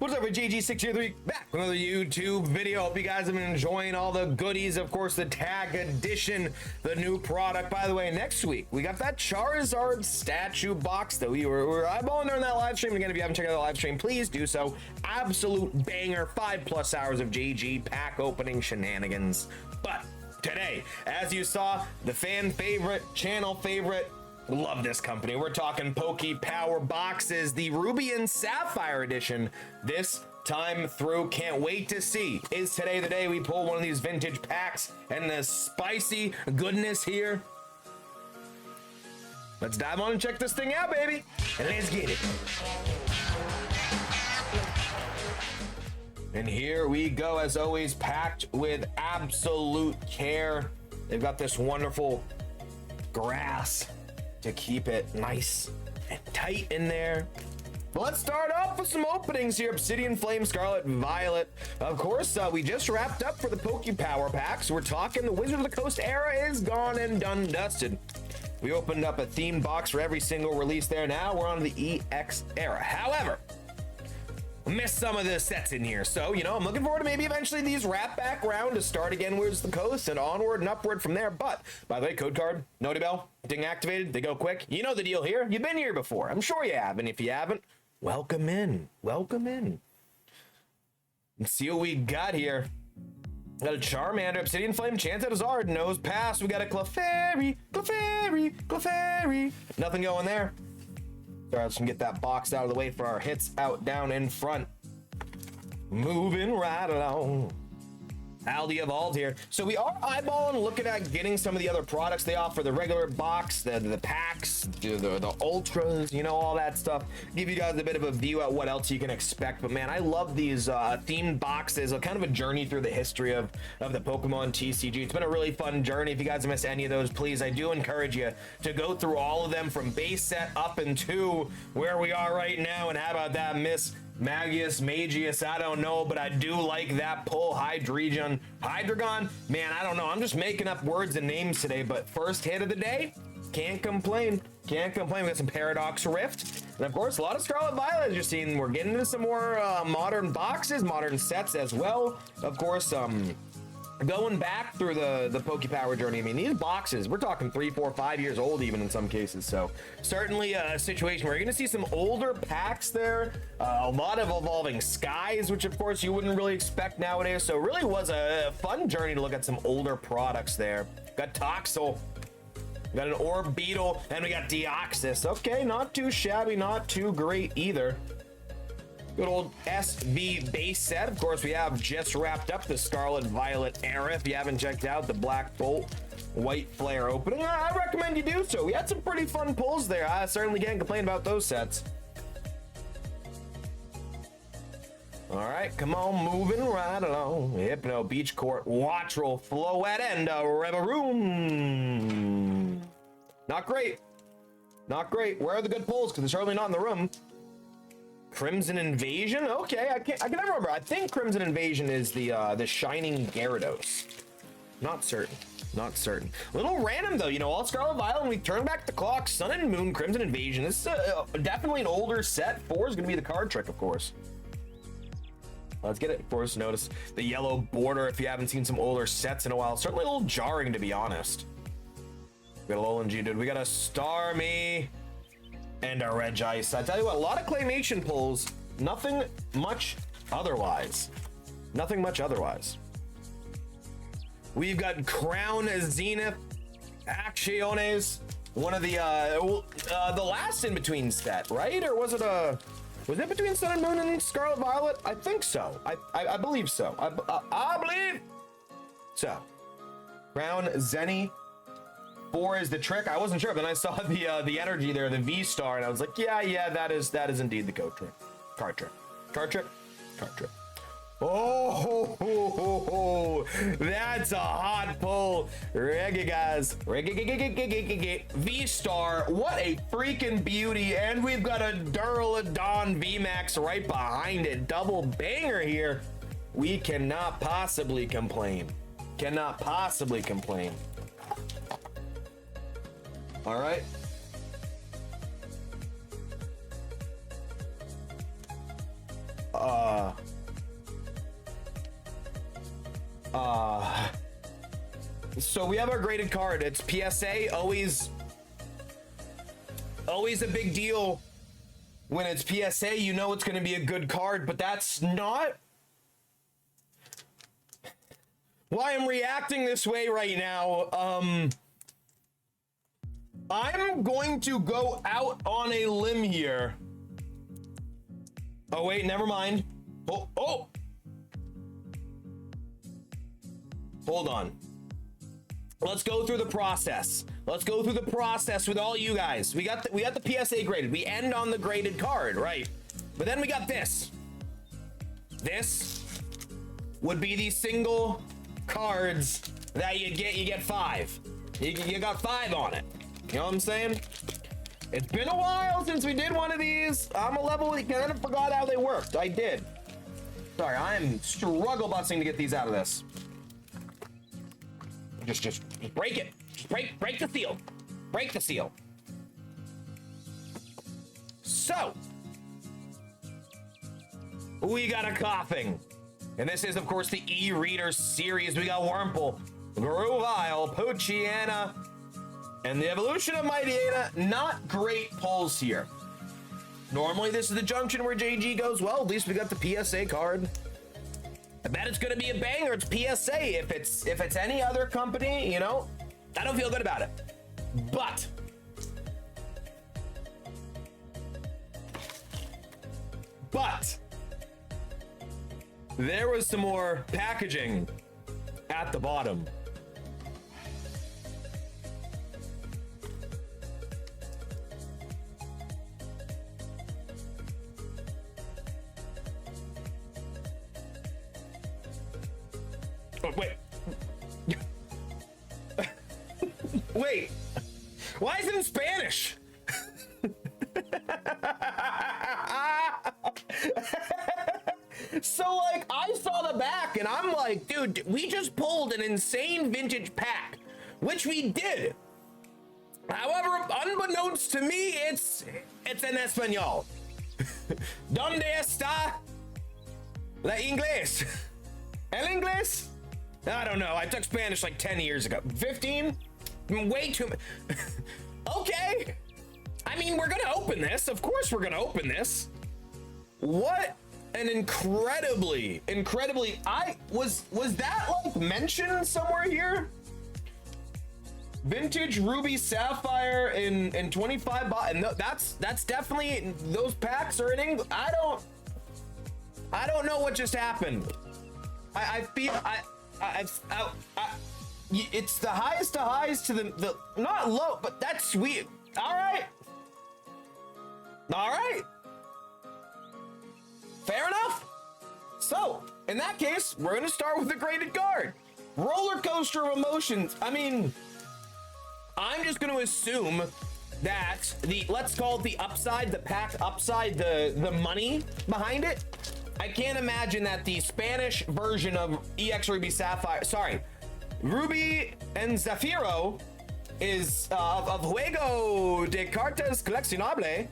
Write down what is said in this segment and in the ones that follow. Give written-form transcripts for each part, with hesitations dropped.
What's up, GG603 back with another YouTube video. Hope you guys have been enjoying all the goodies. Of course, the tag edition, the new product. By the way, next week we got that Charizard statue box that we were eyeballing during that live stream. Again, if you haven't checked out the live stream, please do so. Absolute banger, 5+ hours of GG pack opening shenanigans. But today, as you saw, the fan favorite, channel favorite, love this company. We're talking PokePower boxes, the Ruby and Sapphire edition this time through. Can't wait to see. Is today the day we pull one of these vintage packs and the spicy goodness here? Let's dive on and check this thing out, baby. And let's get it. And here we go, as always, packed with absolute care. They've got this wonderful grass to keep it nice and tight in there. But let's start off with some openings here. Obsidian, Flame, Scarlet, Violet. Of course, we just wrapped up for the PokePower packs. We're talking the Wizard of the Coast era is gone and done dusted. We opened up a themed box for every single release there. Now we're on the EX era. However, missed some of the sets in here, so you know, I'm looking forward to maybe eventually these wrap back round to start again Wizards of the Coast and onward and upward from there. But by the way, code card, Noti Bell, ding activated, they go quick. You know the deal here. You've been here before. I'm sure you have, and if you haven't, welcome in. Welcome in. Let's see what we got here. Got a Charmander, Obsidian Flame, Charizard, Nose Pass. We got a Clefairy, Clefairy, Clefairy. Nothing going there. Sorry, let's get that box out of the way for our hits out down in front. Moving right along. Aldi evolved here. So we are eyeballing, looking at getting some of the other products they offer, the regular box, the packs, the ultras, you know, all that stuff. Give you guys a bit of a view at what else you can expect. But man, I love these themed boxes, kind of a journey through the history of the Pokemon TCG. It's been a really fun journey. If you guys missed any of those, please, I do encourage you to go through all of them from base set up into where we are right now. And how about that, Miss Magius, Magius, I don't know, but I do like that pull. Hydreigon, man, I don't know. I'm just making up words and names today, but first hit of the day, can't complain. Can't complain. We got some Paradox Rift, and of course, a lot of Scarlet Violet, as you're seeing. We're getting into some more modern boxes, modern sets as well. Of course, going back through the PokePower journey, I mean, these boxes, we're talking 3, 4, 5 years old even in some cases. So certainly a situation where you're going to see some older packs there, a lot of evolving skies, which of course you wouldn't really expect nowadays. So it really was a fun journey to look at some older products there. Got Toxel, got an Orbeetle, and we got Deoxys. Okay, not too shabby, not too great either. Good old SV base set. Of course, we have just wrapped up the Scarlet Violet era. If you haven't checked out the Black Bolt White Flare opening, I recommend you do so. We had some pretty fun pulls there. I certainly can't complain about those sets. All right, come on, moving right along. Hypno, Beach Court, Wattrel, Floette, and a Reveroom. Not great. Not great. Where are the good pulls? Because they're certainly not in the room. Crimson Invasion? Okay, I can never remember. I think Crimson Invasion is the Shining Gyarados. Not certain. Not certain. A little random though, you know, all Scarlet Violet, when we turn back the clock, Sun and Moon, Crimson Invasion. This is definitely an older set. 4 is going to be the card trick, of course. Let's get it. Of course, notice the yellow border if you haven't seen some older sets in a while. Certainly a little jarring, to be honest. We got a Alolan Geodude. We got a Starmie. And a Regice. I tell you what, a lot of claymation pulls. Nothing much otherwise. Nothing much otherwise. We've got Crown Zenith, Acciones, one of the last in between set, right? Or was it it between Sun and Moon and Scarlet Violet? I think so. I believe so. I believe so. Crown Zenny. 4 is the trick. I wasn't sure, but then I saw the energy there, the V star, and I was like, yeah, that is indeed the code trick. Card trick. Card trick. Card trick. Oh, that's a hot pull. Reggae, guys. V star. What a freaking beauty. And we've got a Duraludon VMAX right behind it. Double banger here. We cannot possibly complain. Cannot possibly complain. All right. So we have our graded card. It's PSA, always a big deal. When it's PSA, you know it's going to be a good card, but that's not why I'm reacting this way right now. I'm going to go out on a limb here. Oh, wait, never mind. Oh. Hold on. Let's go through the process. Let's go through the process with all you guys. We got the PSA graded. We end on the graded card, right? But then we got this. This would be the single cards that you get. You get 5. You got 5 on it. You know what I'm saying? It's been a while since we did one of these. I'm a level that kind of forgot how they worked. I did. Sorry, I'm struggle busting to get these out of this. Just break it. Just break the seal. Break the seal. So, we got a coughing. And this is, of course, the e-reader series. We got Wurmple, Grovyle, Poochyena, and the evolution of Mightyena. Not great pulls here. Normally, this is the junction where JG goes, well, at least we got the PSA card. I bet it's gonna be a banger. It's PSA. If it's any other company, you know, I don't feel good about it. But there was some more packaging at the bottom. Oh, wait. Wait. Why is it in Spanish? So, like, I saw the back and I'm like, dude, we just pulled an insane vintage pack, which we did. However, unbeknownst to me, it's en español. ¿Dónde está la inglés? El inglés? I don't know. I took Spanish like 10 years ago. 15? Way too much. Okay. I mean, we're gonna open this. Of course we're gonna open this. What an incredibly, was that like mentioned somewhere here? Vintage Ruby Sapphire in 25 and that's definitely, those packs are in English. I don't know what just happened. I feel it's the highest of highs to the not low, but that's sweet. All right. Fair enough. So in that case, we're gonna start with the graded card. Roller coaster of emotions. I mean, I'm just gonna assume that let's call it the upside, the pack upside, the money behind it. I can't imagine that the Spanish version of EX Ruby Sapphire, sorry, Ruby and Zafiro is of Juego de Cartas Coleccionable.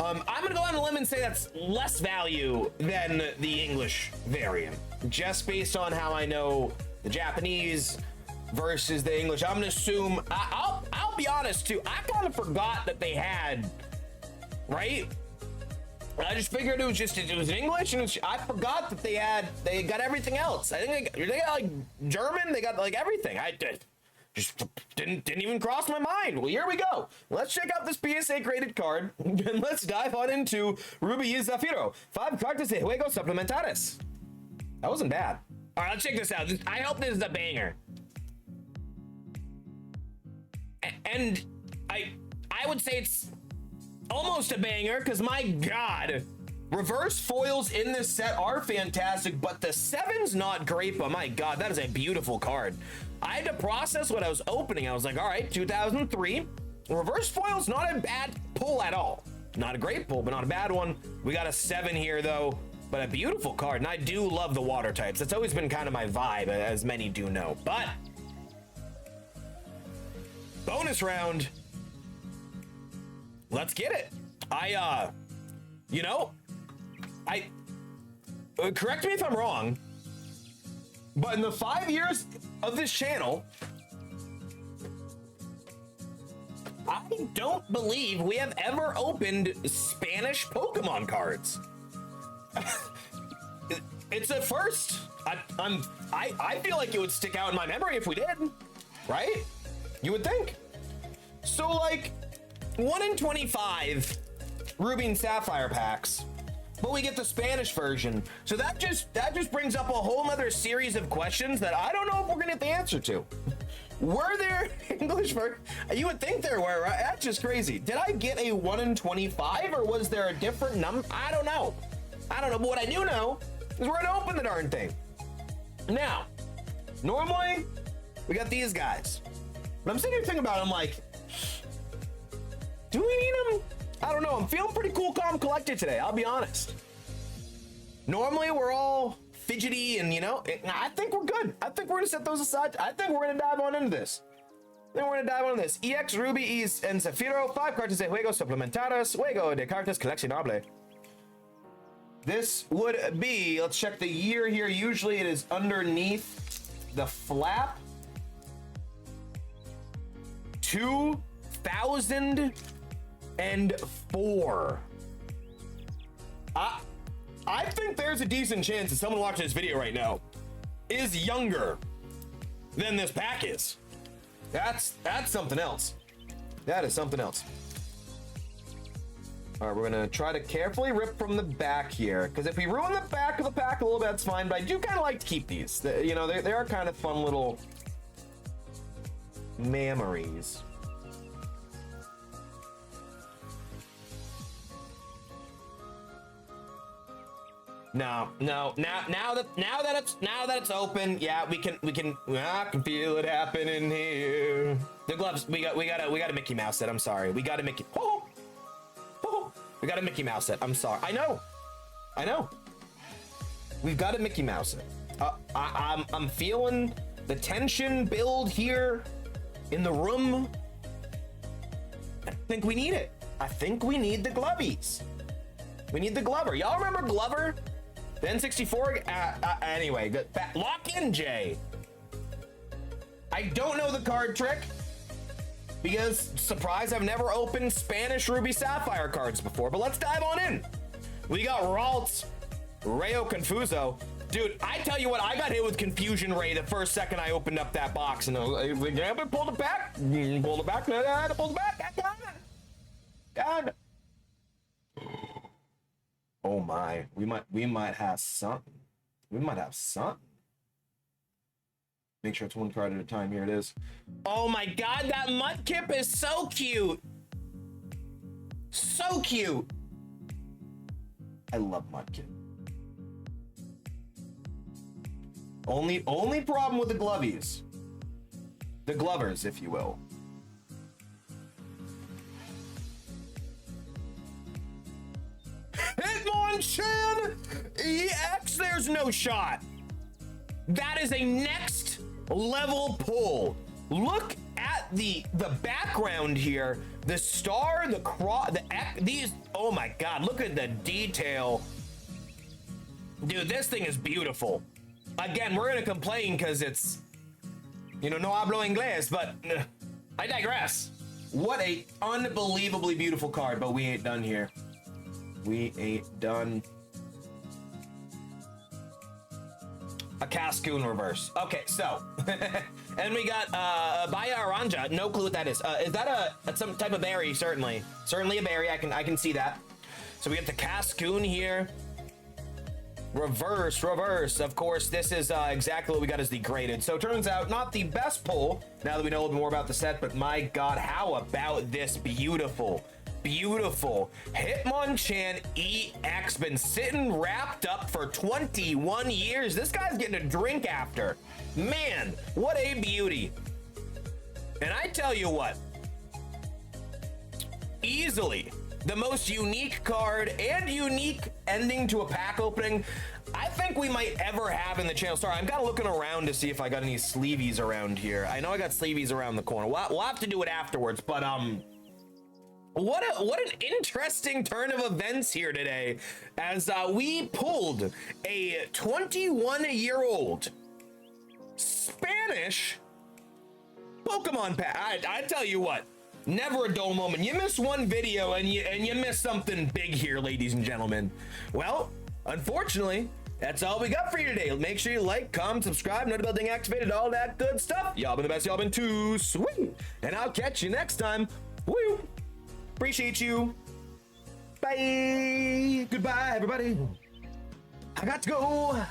I'm gonna go on a limb and say that's less value than the English variant, just based on how I know the Japanese versus the English. I'm gonna assume, I'll be honest too, I kind of forgot that they had, right? I just figured it was in English, and I forgot that they got everything else. I think they got like German, they got like everything. I just didn't even cross my mind. Well, here we go. Let's check out this PSA graded card, and let's dive on into Ruby y Zafiro. 5 cartas de juego supplementares. That wasn't bad. All right, let's check this out. I hope this is a banger. And I would say it's almost a banger, because my god, reverse foils in this set are fantastic, but the 7's not great, but my god, that is a beautiful card. I had to process what I was opening. I was like, all right, 2003 reverse foil's not a bad pull at all. Not a great pull, but not a bad one. We got a 7 here though, but a beautiful card, and I do love the water types. That's always been kind of my vibe, as many do know. But bonus round, let's get it. Correct me if I'm wrong. But in the 5 years of this channel, I don't believe we have ever opened Spanish Pokemon cards. It's a first. I feel like it would stick out in my memory if we did, right? You would think. So like 1 in 25 Ruby and Sapphire packs, but we get the Spanish version. So that just brings up a whole nother series of questions that I don't know if we're gonna get the answer to. Were there English version? You would think there were, right? That's just crazy. Did I get a 1 in 25 or was there a different number? I don't know. But what I do know is we're gonna open the darn thing. Now, normally we got these guys, but I'm sitting here thinking about it, I'm like, do we need them? I don't know. I'm feeling pretty cool, calm, collected today. I'll be honest. Normally we're all fidgety and, you know, I think we're good. I think we're gonna set those aside. I think we're gonna dive on into this. EX, Ruby, East, and Zafiro. 5 cartas de juego suplementadas. Juego de cartas coleccionable. This would be, let's check the year here. Usually it is underneath the flap. 2004. I think there's a decent chance that someone watching this video right now is younger than this pack is. That's something else. That is something else. All right, we're gonna try to carefully rip from the back here, because if we ruin the back of the pack a little bit, that's fine, but I do kind of like to keep these. You know, they are kind of fun little memories. No. Now that it's open, yeah, we can. I can feel it happening here. The gloves, we got a Mickey Mouse set. I'm sorry, we got a Mickey. We got a Mickey Mouse set. I'm sorry. I know. We've got a Mickey Mouse set. I'm feeling the tension build here in the room. I think we need it. I think we need the Glovies. We need the Glover. Y'all remember Glover? The N64? Anyway, lock in, Jay. I don't know the card trick because, surprise, I've never opened Spanish Ruby Sapphire cards before, but let's dive on in. We got Ralts, Rayo Confuso. Dude, I tell you what, I got hit with Confusion Ray the first second I opened up that box, and I pulled it back, pulled it back, God. Oh my, we might have something. Make sure it's one card at a time. Here it is. Oh my God, that Mudkip is so cute. So cute. I love Mudkip. Only problem with the Glovies. The Glovers, if you will. Hitmonchan EX, there's no shot. That is a next level pull. Look at the background here. The star, the cross, these, oh my God, look at the detail. Dude, this thing is beautiful. Again, we're gonna complain because it's, you know, no hablo inglés, but I digress. What a unbelievably beautiful card, but we ain't done here. We ain't done. A Cascoon reverse. Okay, so and we got Baya Aranja. No clue what that is. Is that some type of berry? Certainly a berry. I can see that. So we get the Cascoon here. Reverse. Of course, this is exactly what we got as the graded. So it turns out not the best pull now that we know a little bit more about the set, but my God, how about this beautiful Hitmonchan EX, been sitting wrapped up for 21 years. This guy's getting a drink after. Man, what a beauty. And I tell you what, easily the most unique card and unique ending to a pack opening I think we might ever have in the channel. Sorry, I'm kind of looking around to see if I got any sleeveys around here. I know I got sleeveys around the corner. We'll have to do it afterwards, but what an interesting turn of events here today, as we pulled a 21-year-old Spanish Pokemon pack. I tell you what, never a dull moment. You miss one video and you miss something big here, ladies and gentlemen. Well, unfortunately, that's all we got for you today. Make sure you like, comment, subscribe, notification bell ding activated, all that good stuff. Y'all been the best. Y'all been too sweet. And I'll catch you next time. Woo! Appreciate you. Bye. Goodbye, everybody. I got to go.